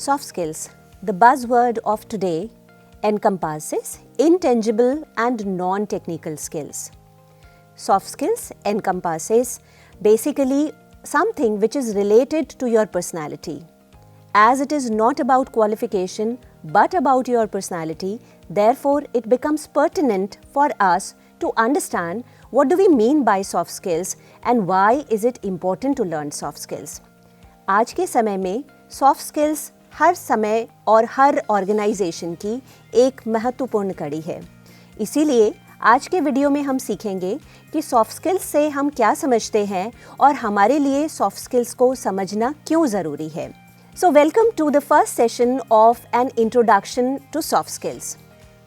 Soft skills, the buzzword of today, encompasses intangible and non-technical skills. Soft skills encompasses basically something which is related to your personality. As it is not about qualification but about your personality, therefore it becomes pertinent for us to understand what do we mean by soft skills and why is it important to learn soft skills. आज के समय में soft skills हर समय और हर organisation की एक महत्वपूर्ण कड़ी है। इसीलिए आज के वीडियो में हम सीखेंगे कि सॉफ्ट स्किल्स से हम क्या समझते हैं और हमारे लिए सॉफ्ट स्किल्स को समझना क्यों ज़रूरी है। So welcome to the first session of an introduction to soft skills.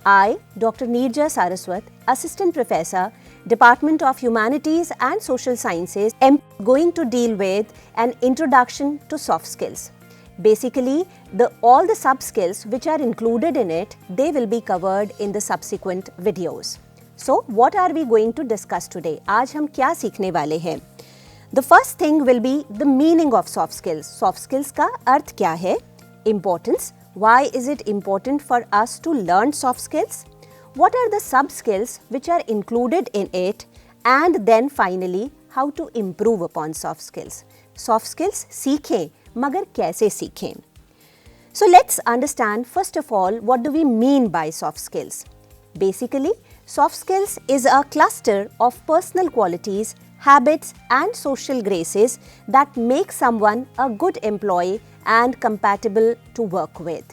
I, Dr. Neerja Saraswat, Assistant Professor, Department of Humanities and Social Sciences, am going to deal with an introduction to soft skills. Basically, all the sub-skills which are included in it, they will be covered in the subsequent videos. So, what are we going to discuss today? आज हम क्या सीखने वाले हैं? The first thing will be the meaning of soft skills. Soft skills का अर्थ क्या है? Importance. Why is it important for us to learn soft skills? What are the sub-skills which are included in it? And then finally, how to improve upon soft skills. Soft skills सीखें, मगर कैसे सीखें? So let's understand first of all what do we mean by soft skills. Basically, soft skills is a cluster of personal qualities, habits and social graces that make someone a good employee and compatible to work with.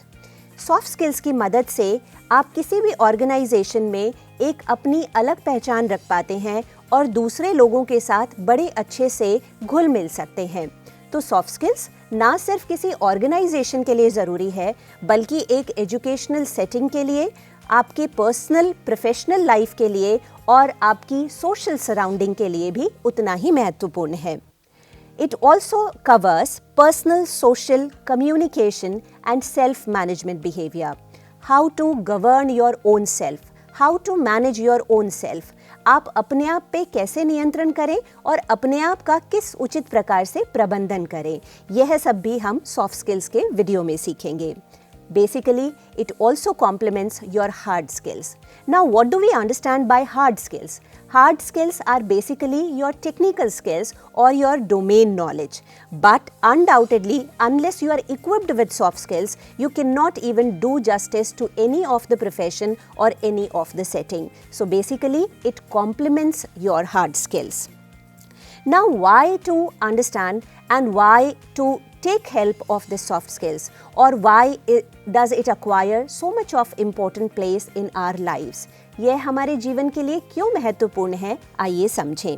Soft skills की मदद से आप किसी भी organisation में एक अपनी अलग पहचान रख पाते हैं और दूसरे लोगों के साथ बड़े अच्छे से घुल मिल सकते हैं। तो सॉफ्ट स्किल्स ना सिर्फ किसी ऑर्गेनाइजेशन के लिए ज़रूरी है, बल्कि एक एजुकेशनल सेटिंग के लिए, आपके पर्सनल प्रोफेशनल लाइफ के लिए और आपकी सोशल सराउंडिंग के लिए भी उतना ही महत्वपूर्ण है। It also covers personal, social, communication and self-management behavior. How to govern your own self, how to manage your own self. आप अपने आप पे कैसे नियंत्रण करें और अपने आप का किस उचित प्रकार से प्रबंधन करें, यह सब भी हम सॉफ्ट स्किल्स के वीडियो में सीखेंगे. Basically, it also complements your hard skills. Now, what do we understand by hard skills? Hard skills are basically your technical skills or your domain knowledge. But undoubtedly, unless you are equipped with soft skills, you cannot even do justice to any of the profession or any of the setting. So basically, it complements your hard skills. Now, why to understand and why to take help of the soft skills, or why does it acquire so much of important place in our lives? यह हमारे जीवन के लिए क्यों महत्वपूर्ण है, आइए समझें.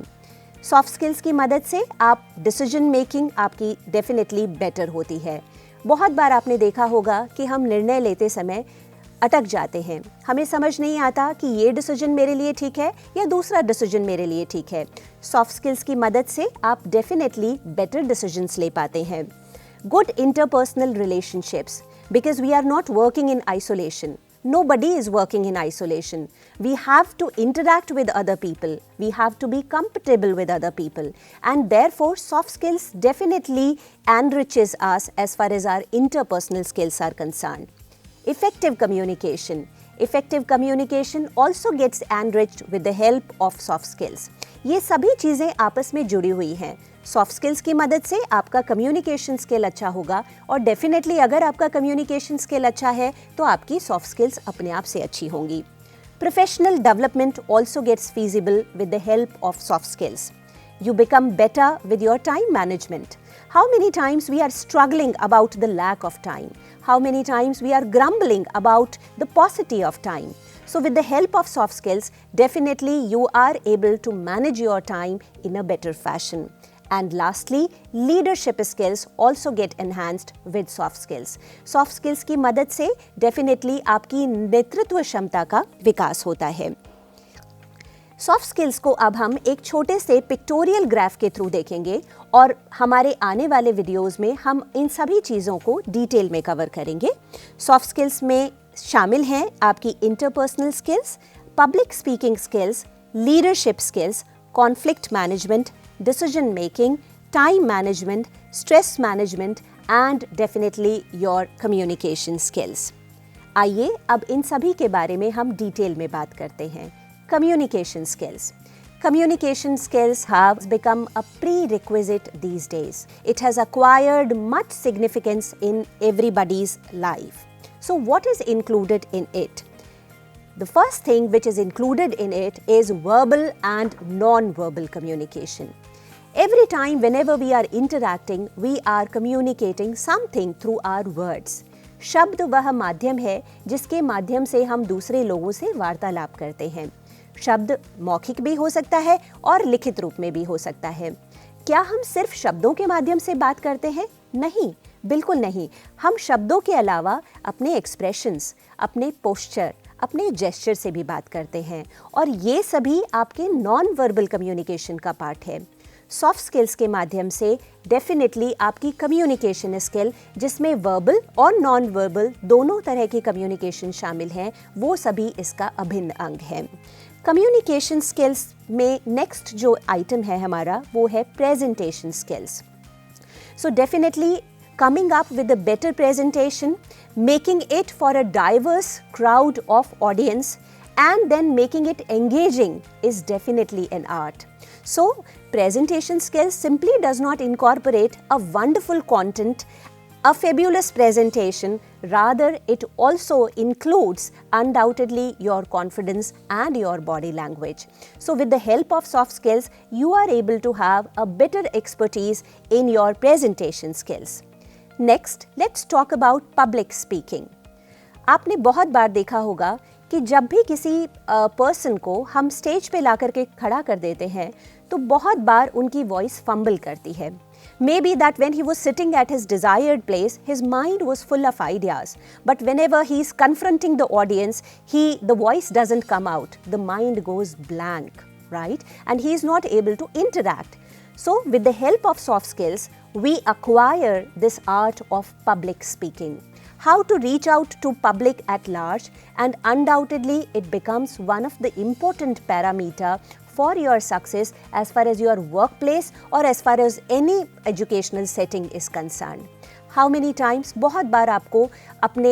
सॉफ्ट स्किल्स की मदद से आप डिसीजन मेकिंग आपकी डेफिनेटली बेटर होती है. बहुत बार आपने देखा होगा कि हम निर्णय लेते समय अटक जाते हैं. हमें समझ नहीं आता कि ये डिसीजन मेरे लिए ठीक है या दूसरा डिसीजन मेरे लिए ठीक है. सॉफ्ट स्किल्स की मदद से आप डेफिनेटली बेटर डिसीजंस ले पाते हैं. Good interpersonal relationships, because we are not working in isolation. Nobody is working in isolation. We have to interact with other people. We have to be compatible with other people. And therefore, soft skills definitely enriches us as far as our interpersonal skills are concerned. Effective communication. Effective communication also gets enriched with the help of soft skills. ये सभी चीज़ें आपस में जुड़ी हुई हैं. Soft skills की मदद से आपका कम्युनिकेशन स्किल अच्छा होगा और डेफिनेटली अगर आपका कम्युनिकेशन स्किल अच्छा है तो आपकी सॉफ्ट स्किल्स अपने आप से अच्छी होंगी. Professional development also gets feasible with the help of soft skills. You become better with your time management. How many times we are struggling about the lack of time? How many times we are grumbling about the paucity of time? So with the help of soft skills, definitely you are able to manage your time in a better fashion. And lastly, leadership skills also get enhanced with soft skills. Soft skills की मदद से definitely आपकी नेतृत्व क्षमता का विकास होता है. Soft skills को अब हम एक छोटे से पिक्टोरियल ग्राफ के थ्रू देखेंगे और हमारे आने वाले वीडियोस में हम इन सभी चीज़ों को डिटेल में कवर करेंगे. सॉफ्ट स्किल्स में शामिल हैं आपकी interpersonal skills, public speaking skills, leadership skills, conflict management, decision making, time management, stress management and definitely your communication skills. आइए अब इन सभी के बारे में हम डिटेल में बात करते हैं. Communication skills. Communication skills have become a prerequisite these days. It has acquired much significance in everybody's life. So what is included in it? The first thing which is included in it is verbal and non-verbal communication. Every time whenever we are interacting, we are communicating something through our words. शब्द वह माध्यम है जिसके माध्यम से हम दूसरे लोगों से वार्तालाप करते हैं. शब्द मौखिक भी हो सकता है और लिखित रूप में भी हो सकता है. क्या हम सिर्फ शब्दों के माध्यम से बात करते हैं? नहीं, बिल्कुल नहीं. हम शब्दों के अलावा अपने एक्सप्रेशंस, अपने पोस्चर, अपने जेस्चर से भी बात करते हैं और ये सभी आपके नॉन वर्बल कम्युनिकेशन का पार्ट है. सॉफ्ट स्किल्स के माध्यम से डेफिनेटली आपकी कम्युनिकेशन स्किल, जिसमें वर्बल और नॉन वर्बल दोनों तरह की कम्युनिकेशन शामिल हैं, वो सभी इसका अभिन्न अंग है. कम्युनिकेशन स्किल्स में नेक्स्ट जो आइटम है हमारा वो है presentation skills. So definitely coming up with a better presentation, making it for a diverse crowd of audience and then making it engaging is definitely an art. So, presentation skills simply does not incorporate a wonderful content, a fabulous presentation, rather it also includes undoubtedly your confidence and your body language. So with the help of soft skills, you are able to have a better expertise in your presentation skills. Next, let's talk about public speaking. आपने बहुत बार देखा होगा कि जब भी किसी person को हम स्टेज पे ला करके खड़ा कर देते हैं तो बहुत बार उनकी वॉइस फंबल करती है. Maybe that when he was sitting at his desired place, his mind was full of ideas. But whenever he is confronting the audience, the voice doesn't come out. The mind goes blank, right? And he is not able to interact. So, with the help of soft skills, we acquire this art of public speaking. How to reach out to public at large, and undoubtedly it becomes one of the important parameter for your success as far as your workplace or as far as any educational setting is concerned. How many times, बहुत बार आपको अपने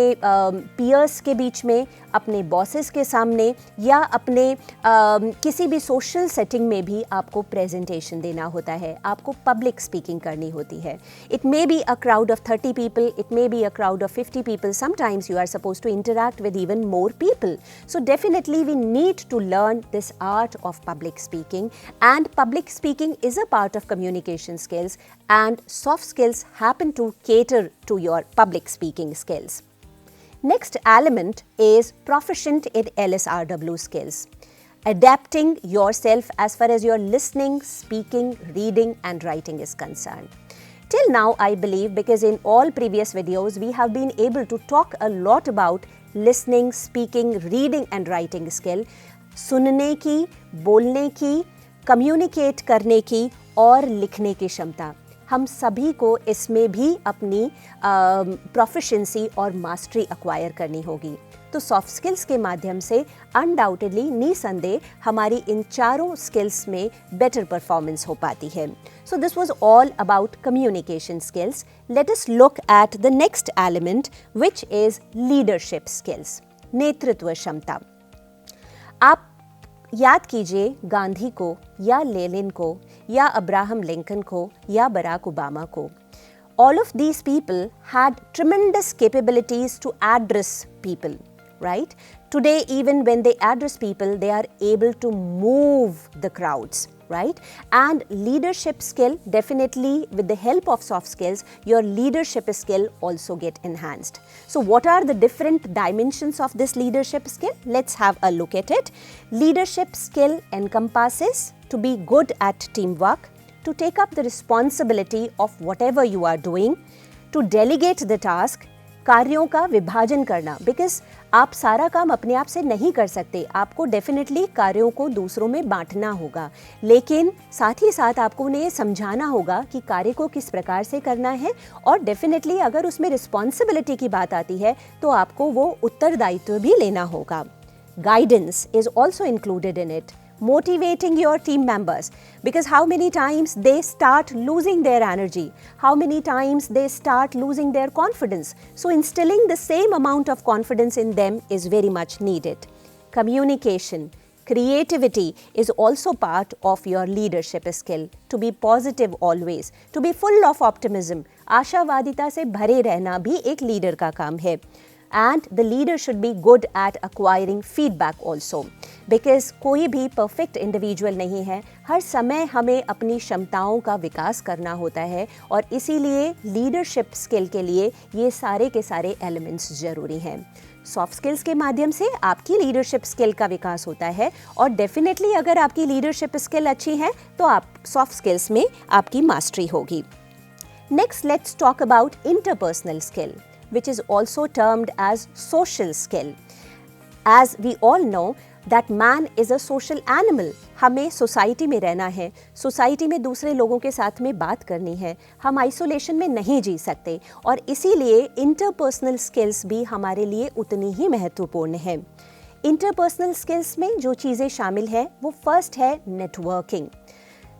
peers के बीच में, अपने bosses के सामने या अपने किसी भी social setting में भी आपको presentation देना होता है, आपको public speaking करनी होती है. It may be a crowd of 30 people, it may be a crowd of 50 people, sometimes you are supposed to interact with even more people. So definitely we need to learn this art of public speaking, and public speaking is a part of communication skills, and soft skills happen to cater to your public speaking skills. Next element is proficient in LSRW skills. Adapting yourself as far as your listening, speaking, reading and writing is concerned. Till now, I believe, because in all previous videos we have been able to talk a lot about listening, speaking, reading and writing skill, सुनने की, बोलने की, communicate करने की और लिखने की क्षमता. हम सभी को इसमें भी अपनी प्रोफिशिएंसी और मास्टरी एक्वायर करनी होगी. तो सॉफ्ट स्किल्स के माध्यम से अनडाउटेडली निसंदेह हमारी इन चारों स्किल्स में बेटर परफॉर्मेंस हो पाती है. So this was all about communication skills. Let us look at the next element which is leadership skills, नेतृत्व क्षमता. आप याद कीजिए गांधी को या लेनिन को या अब्राहम लिंकन को या बराक ओबामा को. All of these people had tremendous capabilities to address people, right? Today, even when they address people, they are able to move the crowds, right? And leadership skill, definitely with the help of soft skills, your leadership skill also get enhanced. So what are the different dimensions of this leadership skill? Let's have a look at it. Leadership skill encompasses to be good at teamwork, to take up the responsibility of whatever you are doing, to delegate the task, कार्यों का विभाजन करना, because आप सारा काम अपने आप से नहीं कर सकते. आपको डेफिनेटली कार्यों को दूसरों में बांटना होगा, लेकिन साथ ही साथ आपको उन्हें समझाना होगा कि कार्य को किस प्रकार से करना है. और डेफिनेटली अगर उसमें रिस्पॉन्सिबिलिटी की बात आती है तो आपको वो उत्तरदायित्व भी लेना होगा. Guidance is also included in it. motivating your team members, because how many times they start losing their energy, how many times they start losing their confidence. So instilling the same amount of confidence in them is very much needed. Communication, creativity is also part of your leadership skill. To be positive always, to be full of optimism, आशावादिता से भरे रहना भी एक leader का काम है. And the leader should be good at acquiring feedback also, because कोई भी perfect individual नहीं है. हर समय हमें अपनी क्षमताओं का विकास करना होता है और इसीलिए leadership skill के लिए ये सारे के सारे elements ज़रूरी हैं. सॉफ्ट स्किल्स के माध्यम से आपकी लीडरशिप स्किल का विकास होता है और डेफिनेटली अगर आपकी लीडरशिप स्किल अच्छी है तो आप सॉफ्ट स्किल्स में आपकी मास्टरी होगी. Next let's talk about interpersonal skill, which is also termed as social skill. As we all know that man is a social animal. हमें सोसाइटी में रहना है, सोसाइटी में दूसरे लोगों के साथ में बात करनी है, हम आइसोलेशन में नहीं जी सकते और इसीलिए इंटरपर्सनल स्किल्स भी हमारे लिए उतनी ही महत्वपूर्ण है. इंटरपर्सनल स्किल्स में जो चीज़ें शामिल हैं वो फर्स्ट है networking.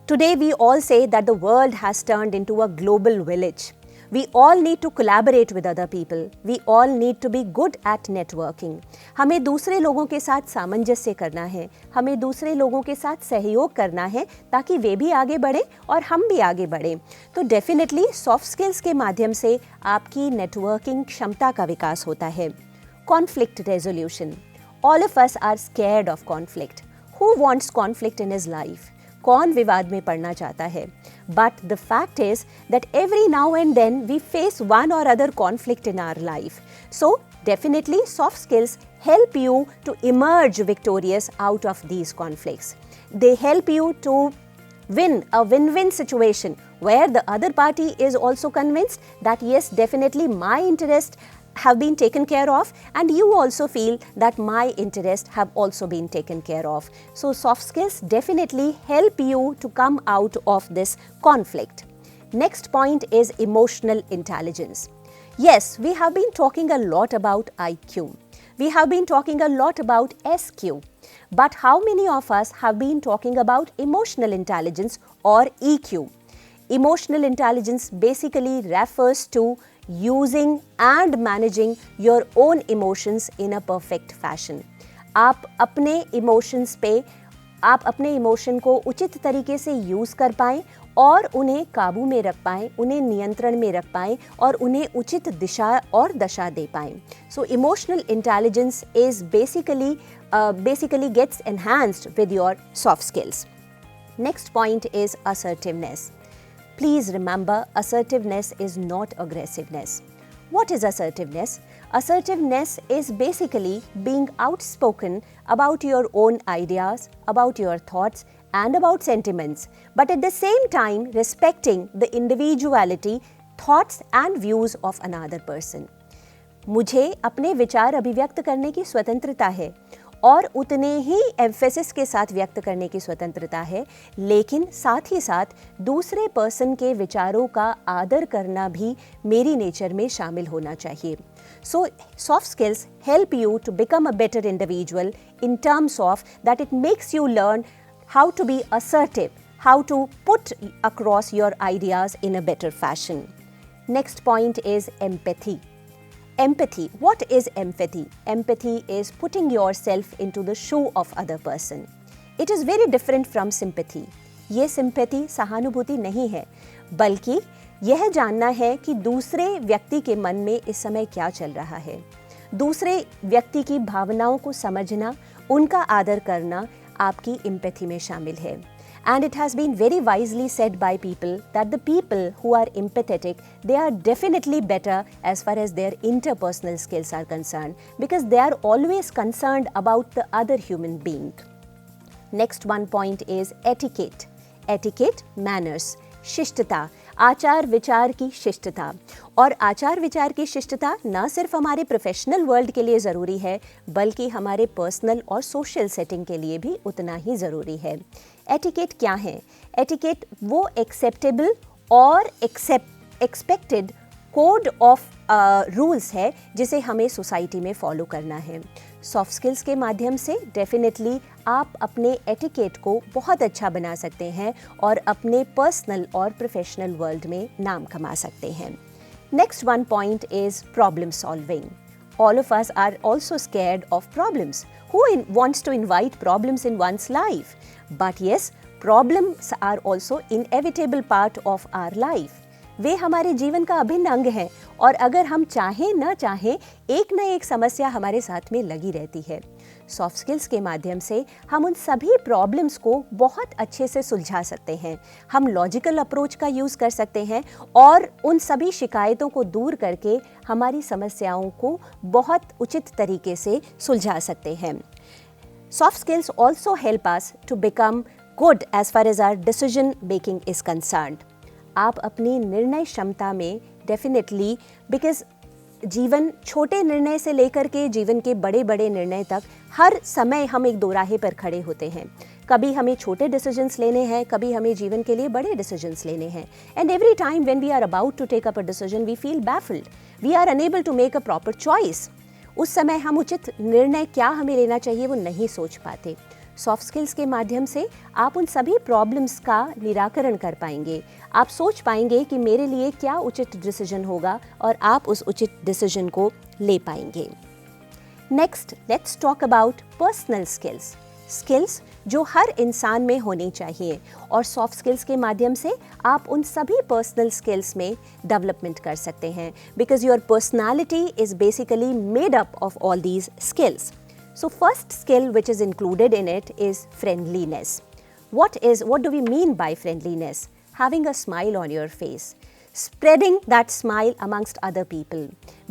Today we all say that the world has turned into a global village. We all need to collaborate with other people. We all need to be good at networking. हमें दूसरे लोगों के साथ सामंजस्य करना है, हमें दूसरे लोगों के साथ सहयोग करना है ताकि वे भी आगे बढ़ें और हम भी आगे बढ़ें. तो डेफिनेटली सॉफ्ट स्किल्स के माध्यम से आपकी नेटवर्किंग क्षमता का विकास होता है. Conflict resolution. All of us are scared of conflict. Who wants conflict in his life? कौन विवाद में पड़ना चाहता है? But the fact is that every now and then we face one or other conflict in our life. So definitely soft skills help you to emerge victorious out of these conflicts. They help you to win a win-win situation where the other party is also convinced that yes, definitely my interest have been taken care of and you also feel that my interests have also been taken care of. So soft skills definitely help you to come out of this conflict. Next point is emotional intelligence. Yes, we have been talking a lot about IQ. We have been talking a lot about SQ. But how many of us have been talking about emotional intelligence or EQ? Emotional intelligence basically refers to using and managing your own emotions in a perfect fashion. आप अपने emotion को उचित तरीके से use कर पाएं और उन्हें काबू में रख पाएं, उन्हें नियंत्रण में रख पाएं और उन्हें उचित दिशा और दशा दे पाएं. So emotional intelligence is basically gets enhanced with your soft skills. Next point is assertiveness. Please remember, assertiveness is not aggressiveness. What is assertiveness? Assertiveness is basically being outspoken about your own ideas, about your thoughts and about sentiments, but at the same time respecting the individuality, thoughts and views of another person. मुझे अपने विचार अभिव्यक्त करने की स्वतंत्रता है और उतने ही एम्फेसिस के साथ व्यक्त करने की स्वतंत्रता है, लेकिन साथ ही साथ दूसरे पर्सन के विचारों का आदर करना भी मेरी नेचर में शामिल होना चाहिए. So soft skills help you to become a better individual in terms of that it makes you learn how to be assertive, how to put across your ideas in a better fashion. Next point is empathy. Empathy. What is empathy? Empathy is putting yourself into the shoe of other person. It is very different from sympathy. ये sympathy सहानुभूति नहीं है, बल्कि यह जानना है कि दूसरे व्यक्ति के मन में इस समय क्या चल रहा है. दूसरे व्यक्ति की भावनाओं को समझना, उनका आदर करना आपकी empathy में शामिल है. And it has been very wisely said by people that the people who are empathetic, they are definitely better as far as their interpersonal skills are concerned, because they are always concerned about the other human being. Next one point is etiquette. Etiquette, manners, शिष्टता, आचार विचार की शिष्टता. और आचार विचार की शिष्टता न सिर्फ हमारे प्रोफेशनल वर्ल्ड के लिए ज़रूरी है, बल्कि हमारे पर्सनल और सोशल सेटिंग के लिए भी उतना ही ज़रूरी है. एटिकेट क्या है? एटिकेट वो एक्सेप्टेबल और एक्सपेक्टेड कोड ऑफ रूल्स है जिसे हमें सोसाइटी में फॉलो करना है. सॉफ्ट स्किल्स के माध्यम से डेफिनेटली आप अपने एटिकेट को बहुत अच्छा बना सकते हैं और अपने पर्सनल और प्रोफेशनल वर्ल्ड में नाम कमा सकते हैं। Next one point is problem solving. All of us are also scared of problems. Who wants to invite problems in one's life? But yes, problems are also inevitable part of our life. वे हमारे जीवन का अभिन्न अंग हैं और अगर हम चाहें न चाहें एक न एक समस्या हमारे साथ में लगी रहती है। सॉफ्ट स्किल्स के माध्यम से हम उन सभी प्रॉब्लम्स को बहुत अच्छे से सुलझा सकते हैं। हम लॉजिकल अप्रोच का यूज़ कर सकते हैं और उन सभी शिकायतों को दूर करके हमारी समस्याओं को बहुत उचित तरीके से सुलझा सकते हैं। Soft skills also help us to become good as far as our decision making is concerned. आप अपनी निर्णय क्षमता में डेफिनेटली, बिकॉज जीवन छोटे निर्णय से लेकर के जीवन के बड़े बड़े निर्णय तक हर समय हम एक दोराहे पर खड़े होते हैं। कभी हमें छोटे डिसीजंस लेने हैं, कभी हमें जीवन के लिए बड़े डिसीजंस लेने हैं। And every time when we are about to take up a decision we feel baffled, we are unable to make a proper choice. उस समय हम उचित निर्णय क्या हमें लेना चाहिए वो नहीं सोच पाते। सॉफ्ट स्किल्स के माध्यम से आप उन सभी प्रॉब्लम्स का निराकरण कर पाएंगे। आप सोच पाएंगे कि मेरे लिए क्या उचित डिसीजन होगा और आप उस उचित डिसीजन को ले पाएंगे। Next, let's talk about personal skills. Skills जो हर इंसान में होनी चाहिए और सॉफ्ट स्किल्स के माध्यम से आप उन सभी पर्सनल स्किल्स में डेवलपमेंट कर सकते हैं, because your personality is basically made up of all these skills. So first skill which is included in it is friendliness. What do we mean by friendliness? Having a smile on your face, spreading that smile amongst other people,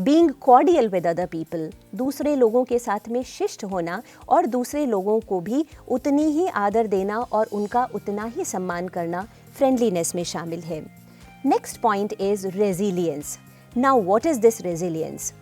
being cordial with other people, दूसरे लोगों के साथ में शिष्ट होना और दूसरे लोगों को भी उतनी ही आदर देना और उनका उतना ही सम्मान करना friendliness में शामिल है. Next point is resilience. Now what is this resilience?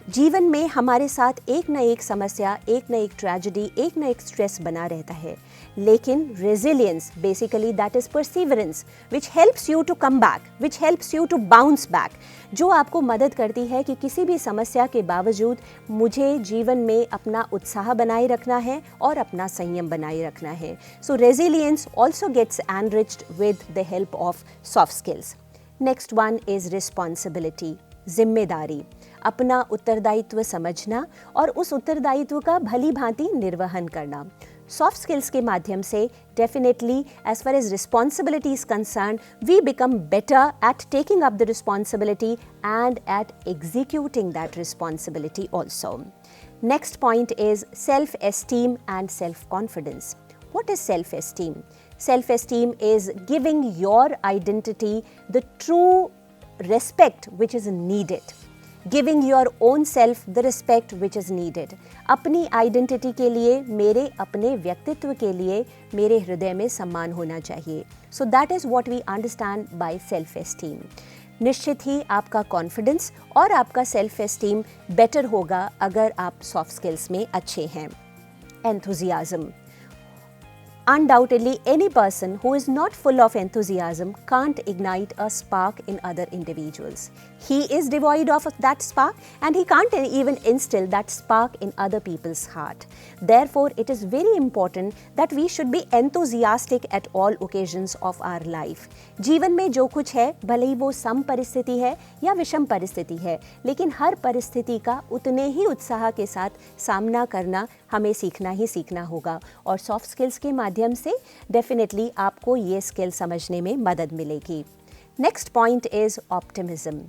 जीवन में हमारे साथ एक न एक समस्या, एक न एक ट्रेजेडी, एक न एक स्ट्रेस बना रहता है, लेकिन resilience basically that is perseverance which helps you to come back, which helps you to bounce back, जो आपको मदद करती है कि किसी भी समस्या के बावजूद मुझे जीवन में अपना उत्साह बनाए रखना है और अपना संयम बनाए रखना है. So resilience also gets enriched with the help of soft skills. Next one is responsibility, जिम्मेदारी, अपना उत्तरदायित्व समझना और उस उत्तरदायित्व का भली भांति निर्वहन करना. सॉफ्ट स्किल्स के माध्यम से definitely as far as responsibility is concern we become better at taking up the responsibility and at executing that responsibility also. Next point is self esteem and self confidence. What is self-esteem? Self-esteem is giving your identity the true respect which is needed. Giving your own self the respect which is needed. अपनी identity के लिए, मेरे अपने व्यक्तित्व के लिए मेरे हृदय में सम्मान होना चाहिए. So that is what we understand by self-esteem. निश्चित ही आपका कॉन्फिडेंस और आपका सेल्फ एस्टीम बेटर होगा अगर आप सॉफ्ट स्किल्स में अच्छे हैं. Enthusiasm. Undoubtedly, any person who is not full of enthusiasm can't ignite a spark in other individuals. He is devoid of that spark and he can't even instill that spark in other people's heart. Therefore, it is very important that we should be enthusiastic at all occasions of our life. जीवन में जो कुछ है, भले ही वो सम परिस्थिति है या विषम परिस्थिति है, लेकिन हर परिस्थिति का उतने ही उत्साह के साथ सामना करना हमें सीखना ही सीखना होगा और सॉफ्ट स्किल्स के माध्यम से डेफिनेटली आपको ये स्किल समझने में मदद मिलेगी. Next point is optimism.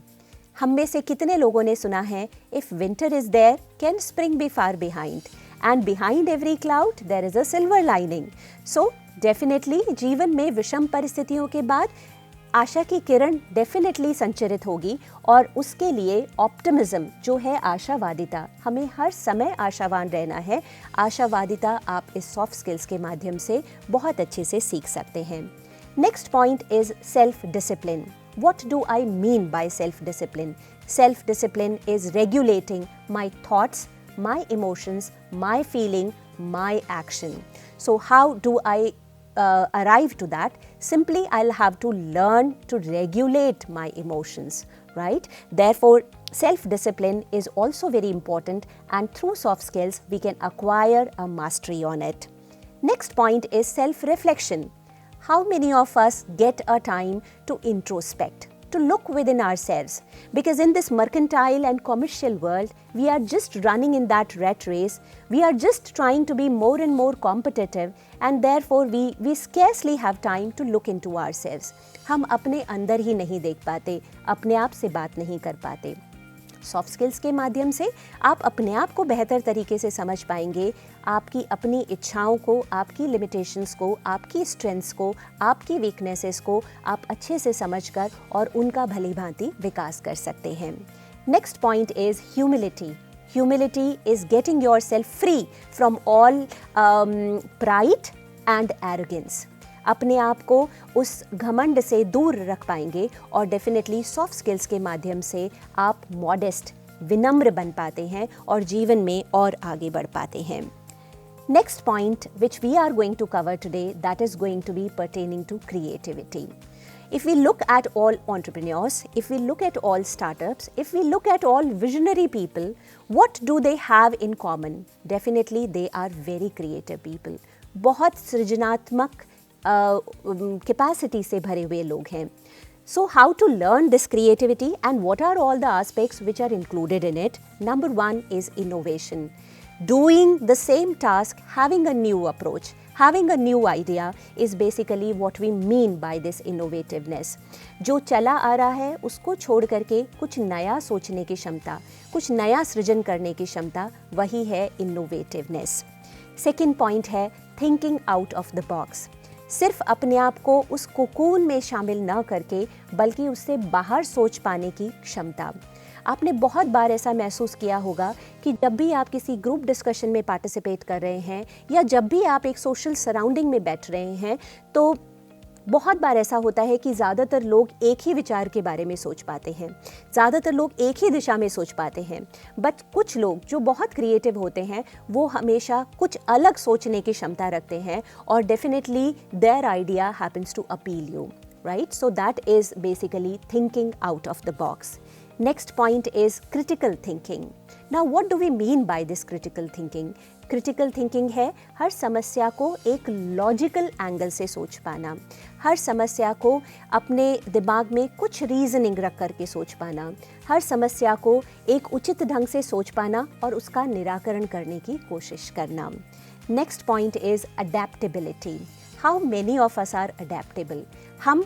हम में से कितने लोगों ने सुना है, if winter is there can spring be far behind and behind every cloud there is a silver lining. So definitely जीवन में विषम परिस्थितियों के बाद आशा की किरण डेफिनेटली संचरित होगी और उसके लिए ऑप्टिमिज्म जो है आशावादिता, हमें हर समय आशावान रहना है. आशावादिता आप इस सॉफ्ट स्किल्स के माध्यम से बहुत अच्छे से सीख सकते हैं. Next point is self discipline. What do I mean by self-discipline? Self-discipline is regulating my thoughts, my emotions, my feeling, my action. So how do I arrive to that? Simply I'll have to learn to regulate my emotions, right? Therefore, self-discipline is also very important and through soft skills we can acquire a mastery on it. Next point is self-reflection. How many of us get a time to introspect, to look within ourselves? Because in this mercantile and commercial world, we are just running in that rat race. We are just trying to be more and more competitive, and therefore we scarcely have time to look into ourselves. हम अपने अंदर ही नहीं देख पाते, अपने आप से बात नहीं कर पाते. सॉफ्ट स्किल्स के माध्यम से आप अपने आप को बेहतर तरीके से समझ पाएंगे, आपकी अपनी इच्छाओं को, आपकी लिमिटेशंस को, आपकी स्ट्रेंथ्स को, आपकी वीकनेसेस को आप अच्छे से समझकर और उनका भली भांति विकास कर सकते हैं. Next point is humility. Humility is getting yourself free from all pride and arrogance. अपने आप को उस घमंड से दूर रख पाएंगे और डेफिनेटली सॉफ्ट स्किल्स के माध्यम से आप मॉडेस्ट, विनम्र बन पाते हैं और जीवन में और आगे बढ़ पाते हैं. Next point which we are going to cover today, that is going to be pertaining to creativity. If we look at all entrepreneurs, if we look at all startups, if we look at all visionary people, what do they have in common? Definitely they are very creative people. बहुत सृजनात्मक capacity से भरे हुए लोग हैं. So how to learn this creativity and what are all the aspects which are included in it? Number one is innovation. Doing the same task, having a new approach, having a new idea is basically what we mean by this innovativeness. जो चला आ रहा है उसको छोड़ करके कुछ नया सोचने की क्षमता, कुछ नया सृजन करने की क्षमता, वही है innovativeness. Second point है thinking out of the box. सिर्फ अपने आप को उस कोकून में शामिल न करके बल्कि उससे बाहर सोच पाने की क्षमता. आपने बहुत बार ऐसा महसूस किया होगा कि जब भी आप किसी ग्रुप डिस्कशन में पार्टिसिपेट कर रहे हैं या जब भी आप एक सोशल सराउंडिंग में बैठ रहे हैं तो बहुत बार ऐसा होता है कि ज़्यादातर लोग एक ही विचार के बारे में सोच पाते हैं, ज़्यादातर लोग एक ही दिशा में सोच पाते हैं. बट कुछ लोग जो बहुत क्रिएटिव होते हैं वो हमेशा कुछ अलग सोचने की क्षमता रखते हैं और definitely their idea happens to appeal you, right? So that is basically thinking out of the box. Next point is critical thinking. Now what do we mean by this critical thinking? Critical thinking है हर समस्या को एक logical angle से सोच पाना, हर समस्या को अपने दिमाग में कुछ रीजनिंग रख करके सोच पाना, हर समस्या को एक उचित ढंग से सोच पाना और उसका निराकरण करने की कोशिश करना. Next point is adaptability. How many of us are adaptable? हम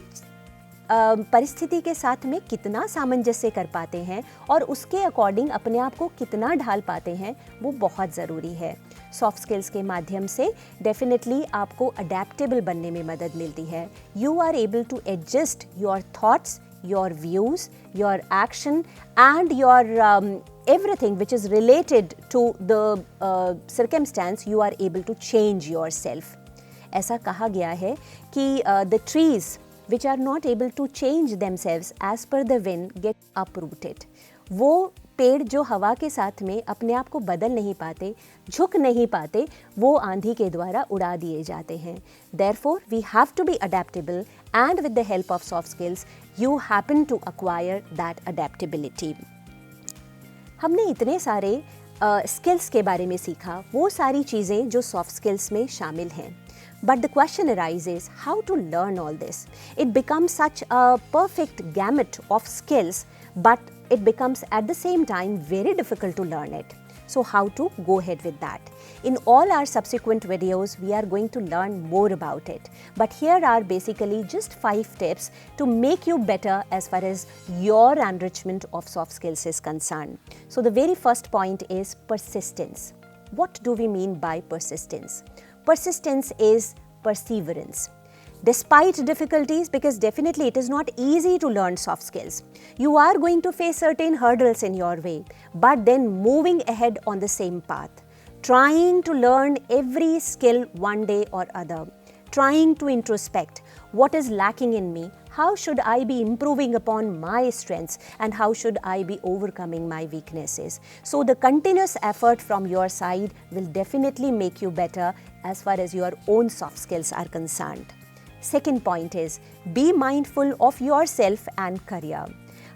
परिस्थिति के साथ में कितना सामंजस्य कर पाते हैं और उसके अकॉर्डिंग अपने आप को कितना ढाल पाते हैं वो बहुत ज़रूरी है. सॉफ्ट स्किल्स के माध्यम से डेफिनेटली आपको अडेप्टेबल बनने में मदद मिलती है. You are able to adjust your thoughts, your views, your action and your everything which is related to the circumstance. You are able to change yourself. ऐसा कहा गया है कि the trees which are not able to change themselves as per the wind get uprooted. वो पेड़ जो हवा के साथ में अपने आप को बदल नहीं पाते, झुक नहीं पाते, वो आंधी के द्वारा उड़ा दिए जाते हैं. Therefore, we have to be adaptable and with the help of soft skills, you happen to acquire that adaptability. हमने इतने सारे स्किल्स के बारे में सीखा, वो सारी चीज़ें जो सॉफ्ट स्किल्स में शामिल हैं. But the question arises, how to learn all this? It becomes such a perfect gamut of skills, but it becomes at the same time very difficult to learn it. So how to go ahead with that? In all our subsequent videos, we are going to learn more about it. But here are basically just 5 tips to make you better as far as your enrichment of soft skills is concerned. So the very first point is persistence. What do we mean by persistence? Persistence is perseverance. Despite difficulties, because definitely it is not easy to learn soft skills. You are going to face certain hurdles in your way, but then moving ahead on the same path. Trying to learn every skill one day or other. Trying to introspect what is lacking in me. How should I be improving upon my strengths and how should I be overcoming my weaknesses? So the continuous effort from your side will definitely make you better as far as your own soft skills are concerned. Second point is be mindful of yourself and career.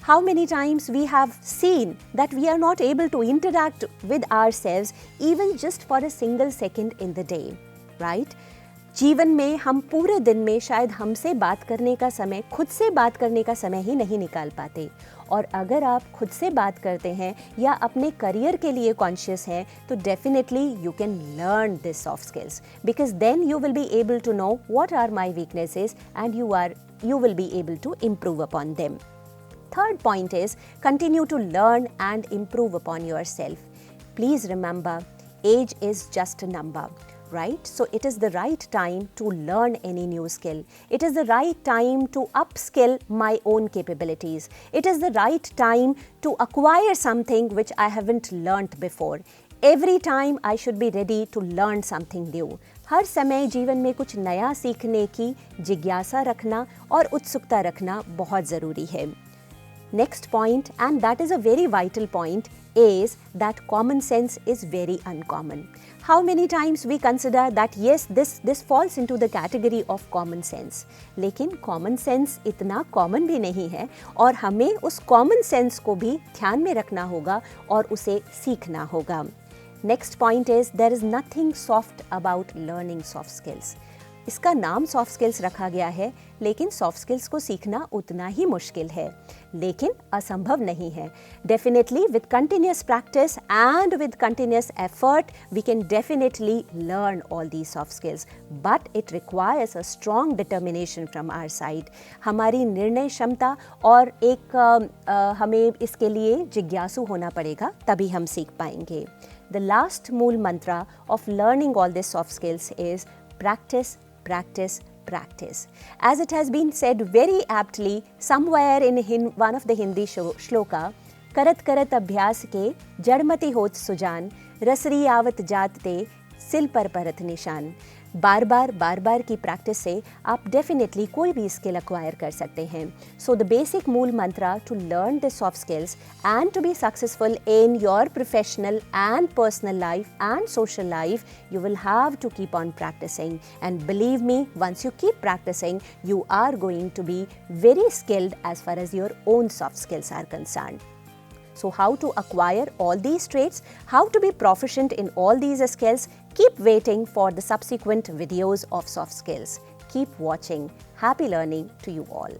How many times we have seen that we are not able to interact with ourselves even just for a single second in the day. Right? जीवन में हम पूरे दिन में शायद हमसे बात करने का समय, खुद से बात करने का समय ही नहीं निकाल पाते। और अगर आप खुद से बात करते हैं या अपने करियर के लिए कॉन्शियस हैं, तो definitely you can learn this soft skills, because then you will be able to know what are my weaknesses and you will be able to improve upon them. Third point is continue to learn and improve upon yourself. Please remember, age is just a number, right? So it is the right time to learn any new skill. It is the right time to upskill my own capabilities. It is the right time to acquire something which I haven't learnt before. Every time I should be ready to learn something new. हर समय जीवन में कुछ नया सीखने की जिज्ञासा रखना और उत्सुकता रखना बहुत ज़रूरी है. Next point, and that is a very vital point, is that common sense is very uncommon. How many times we consider that yes, this falls into the category of common sense. लेकिन common sense इतना common भी नहीं है और हमें उस common sense को भी ध्यान में रखना होगा और उसे सीखना होगा. Next point is there is nothing soft about learning soft skills. इसका नाम सॉफ्ट स्किल्स रखा गया है, लेकिन सॉफ्ट स्किल्स को सीखना उतना ही मुश्किल है, लेकिन असंभव नहीं है. Definitely with continuous practice and with continuous effort we can definitely learn all these soft skills, but it requires a strong determination from our side. हमारी निर्णय क्षमता और हमें इसके लिए जिज्ञासु होना पड़ेगा, तभी हम सीख पाएंगे. The last मूल mantra of learning all these soft skills is practice, practice, practice. As it has been said very aptly somewhere in one of the Hindi shloka, करत करत अभ्यास के जड़मति होत सुजान, रसरी आवत जात ते सिल पर परत निशान. बार बार की प्रैक्टिस से आप डेफिनेटली कोई भी स्किल एक्वायर कर सकते हैं. सो द बेसिक मूल mantra to learn the soft skills and to be successful in your professional and personal life and social life, you will have to keep on practicing, and believe me, once you keep practicing, you are going to be very skilled as far as your own soft skills are concerned. So how to acquire all these traits, how to be proficient in all these skills, keep waiting for the subsequent videos of soft skills. Keep watching. Happy learning to you all.